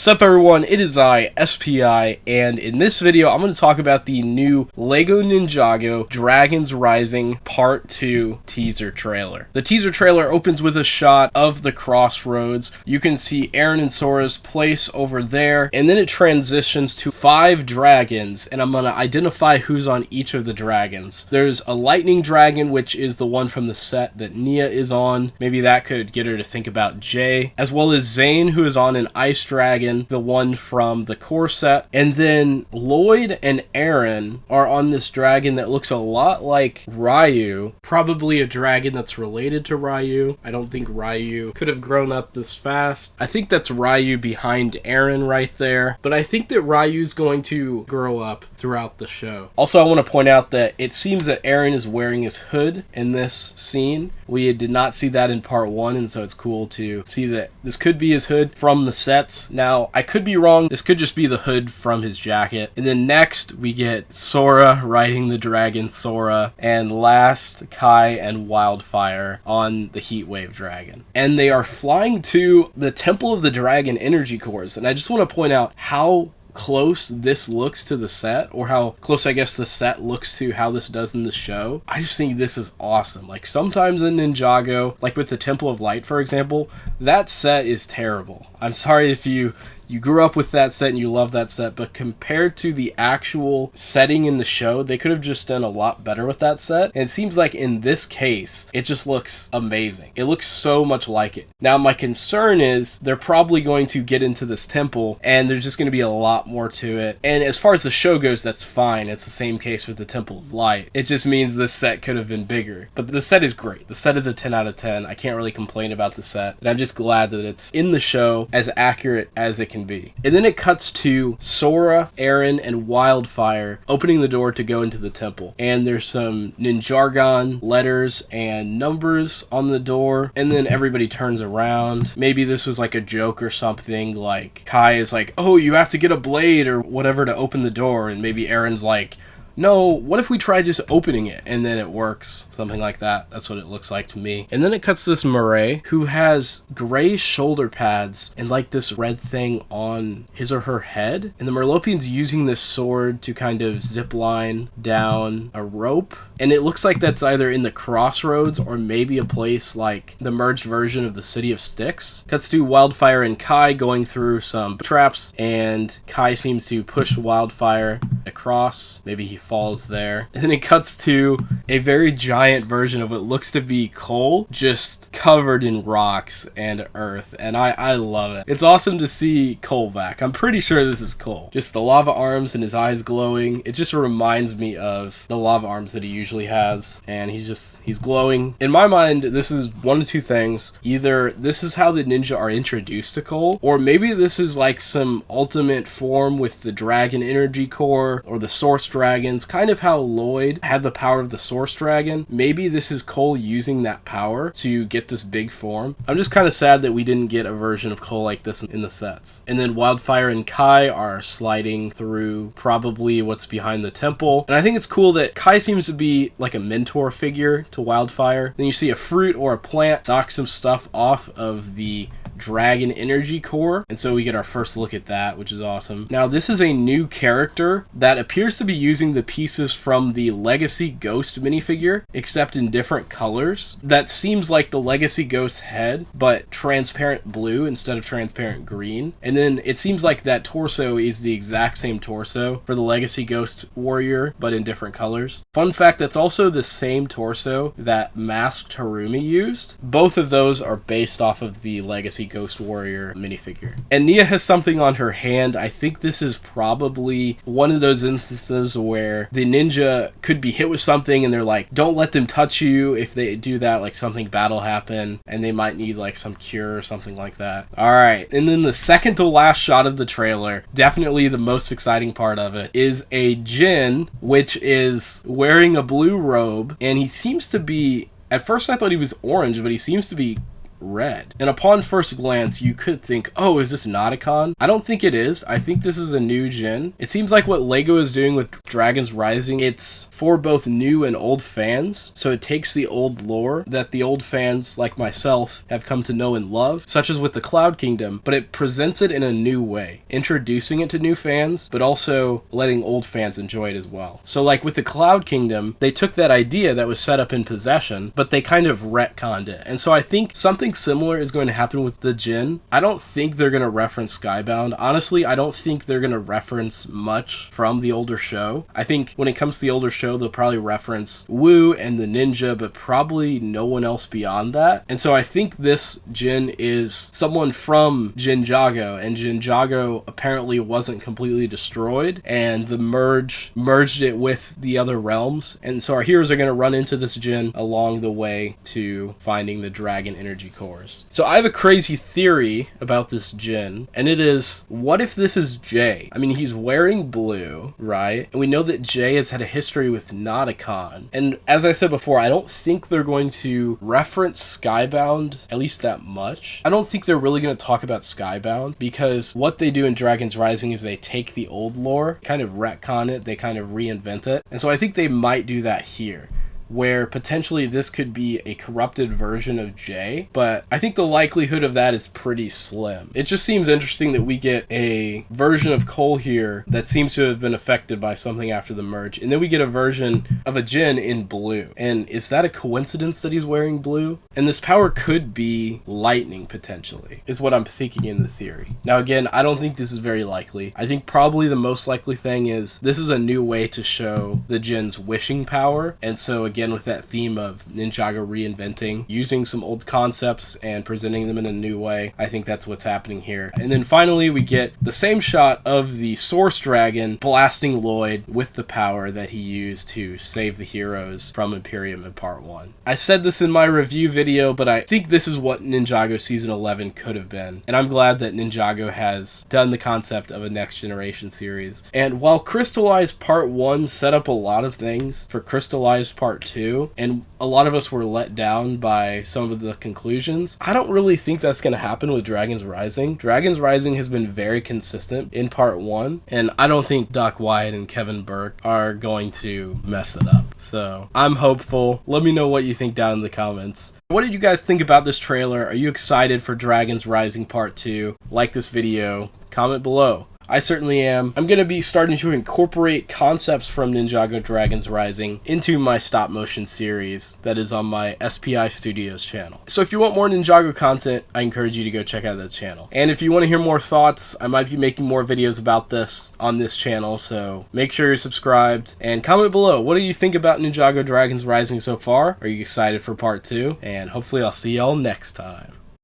Sup everyone, it is I, SPI, and in this video I'm going to talk about the new LEGO Ninjago Dragons Rising Part 2 teaser trailer. The teaser trailer opens with a shot of the crossroads. You can see Aaron and Sora's place over there, and then it transitions to 5 dragons, and I'm going to identify who's on each of the dragons. There's a lightning dragon, which is the one from the set that Nia is on. Maybe that could get her to think about Jay, as well as Zane, who is on an ice dragon, the one from the core set. And then Lloyd and Aaron are on this dragon that looks a lot like Ryu, probably a dragon that's related to Ryu. I don't think Ryu could have grown up this fast. I think that's Ryu behind Aaron right there, but I think that Ryu's going to grow up throughout the show. Also, I want to point out that it seems that Aaron is wearing his hood in this scene. We did not see that in part 1, and so it's cool to see that this could be his hood from the sets. Now, I could be wrong. This could just be the hood from his jacket. And then next, we get Sora riding the dragon Sora, and last, Kai and Wildfire on the Heatwave dragon. And they are flying to the Temple of the Dragon energy cores, and I just want to point out how close this looks to the set, or how close I guess the set looks to how this does in the show. I just think this is awesome. Like, sometimes in Ninjago, like with the Temple of Light for example, that set is terrible. I'm sorry if you grew up with that set and you love that set, but compared to the actual setting in the show, they could have just done a lot better with that set. And it seems like in this case, it just looks amazing. It looks so much like it. Now, my concern is they're probably going to get into this temple and there's just going to be a lot more to it. And as far as the show goes, that's fine. It's the same case with the Temple of Light. It just means this set could have been bigger. But the set is great. The set is a 10 out of 10. I can't really complain about the set. And I'm just glad that it's in the show as accurate as it can be. And then it cuts to Sora, Aaron, and Wildfire opening the door to go into the temple. And there's some Ninjago letters and numbers on the door. And then everybody turns around. Maybe this was like a joke or something. Like, Kai is like, oh, you have to get a blade or whatever to open the door. And maybe Aaron's like, no, what if we try just opening it and then it works? Something like that. That's what it looks like to me. And then it cuts to this Murray who has gray shoulder pads and like this red thing on his or her head. And the Merlopian's using this sword to kind of zip line down a rope. And it looks like that's either in the crossroads or maybe a place like the merged version of the City of Styx. Cuts to Wildfire and Kai going through some traps, and Kai seems to push Wildfire across. Maybe he falls there. And then it cuts to a very giant version of what looks to be Cole, just covered in rocks and earth, and I love it. It's awesome to see Cole back. I'm pretty sure this is Cole. Just the lava arms and his eyes glowing. It just reminds me of the lava arms that he usually has, and he's glowing. In my mind, this is one of two things. Either this is how the ninja are introduced to Cole, or maybe this is like some ultimate form with the dragon energy core or the source dragons, kind of how Lloyd had the power of the source dragon. Maybe this is Cole using that power to get this big form. I'm just kind of sad that we didn't get a version of Cole like this in the sets. And then Wildfire and Kai are sliding through probably what's behind the temple. And I think it's cool that Kai seems to be like a mentor figure to Wildfire. Then you see a fruit or a plant knock some stuff off of the dragon energy core, and so we get our first look at that, which is awesome. Now, this is a new character that appears to be using the pieces from the Legacy Ghost minifigure, except in different colors. That seems like the Legacy Ghost head, but transparent blue instead of transparent green. And then it seems like that torso is the exact same torso for the Legacy Ghost warrior, but in different colors. Fun fact, that's also the same torso that Masked Harumi used. Both of those are based off of the Legacy Ghost Warrior minifigure. And Nia has something on her hand. I think this is probably one of those instances where the ninja could be hit with something and they're like, don't let them touch you. If they do that, like something bad will happen and they might need like some cure or something like that. Alright, and then the second to last shot of the trailer, definitely the most exciting part of it, is a Jin, which is wearing a blue robe, and he seems to be, at first I thought he was orange, but he seems to be red. And upon first glance, you could think, oh, is this Nauticon? I don't think it is. I think this is a new Djinn. It seems like what LEGO is doing with Dragons Rising, it's for both new and old fans. So it takes the old lore that the old fans, like myself, have come to know and love, such as with the Cloud Kingdom, but it presents it in a new way, introducing it to new fans, but also letting old fans enjoy it as well. So like with the Cloud Kingdom, they took that idea that was set up in Possession, but they kind of retconned it. And so I think something similar is going to happen with the Djinn. I don't think they're going to reference Skybound. Honestly, I don't think they're going to reference much from the older show. I think when it comes to the older show, they'll probably reference Wu and the ninja, but probably no one else beyond that. And so I think this Djinn is someone from Ninjago, and Ninjago apparently wasn't completely destroyed, and the merged it with the other realms. And so our heroes are going to run into this Djinn along the way to finding the dragon energy cores. So I have a crazy theory about this Djinn, and it is, what if this is Jay? I mean, he's wearing blue, right? And we know that Jay has had a history with Nauticon. And as I said before, I don't think they're going to reference Skybound, at least that much. I don't think they're really going to talk about Skybound, because what they do in Dragons Rising is they take the old lore, kind of retcon it, they kind of reinvent it. And so I think they might do that here, where potentially this could be a corrupted version of Jay, but I think the likelihood of that is pretty slim. It just seems interesting that we get a version of Cole here that seems to have been affected by something after the merge, and then we get a version of a Djinn in blue. And is that a coincidence that he's wearing blue? And this power could be lightning, potentially, is what I'm thinking in the theory. Now again, I don't think this is very likely. I think probably the most likely thing is this is a new way to show the Djinn's wishing power, and so again, with that theme of Ninjago reinventing, using some old concepts and presenting them in a new way, I think that's what's happening here. And then finally, we get the same shot of the Source Dragon blasting Lloyd with the power that he used to save the heroes from Imperium in Part 1. I said this in my review video, but I think this is what Ninjago Season 11 could have been. And I'm glad that Ninjago has done the concept of a next generation series. And while Crystallized Part 1 set up a lot of things for Crystallized Part 2, and a lot of us were let down by some of the conclusions, I don't really think that's going to happen with Dragons Rising. Dragons Rising has been very consistent in Part 1, and I don't think Doc Wyatt and Kevin Burke are going to mess it up. So I'm hopeful. Let me know what you think down in the comments. What did you guys think about this trailer? Are you excited for Dragons Rising Part 2? Like this video, comment below. I certainly am. I'm going to be starting to incorporate concepts from Ninjago Dragons Rising into my stop motion series that is on my SPI Studios channel. So if you want more Ninjago content, I encourage you to go check out that channel. And if you want to hear more thoughts, I might be making more videos about this on this channel, so make sure you're subscribed and comment below. What do you think about Ninjago Dragons Rising so far? Are you excited for Part 2? And hopefully I'll see y'all next time.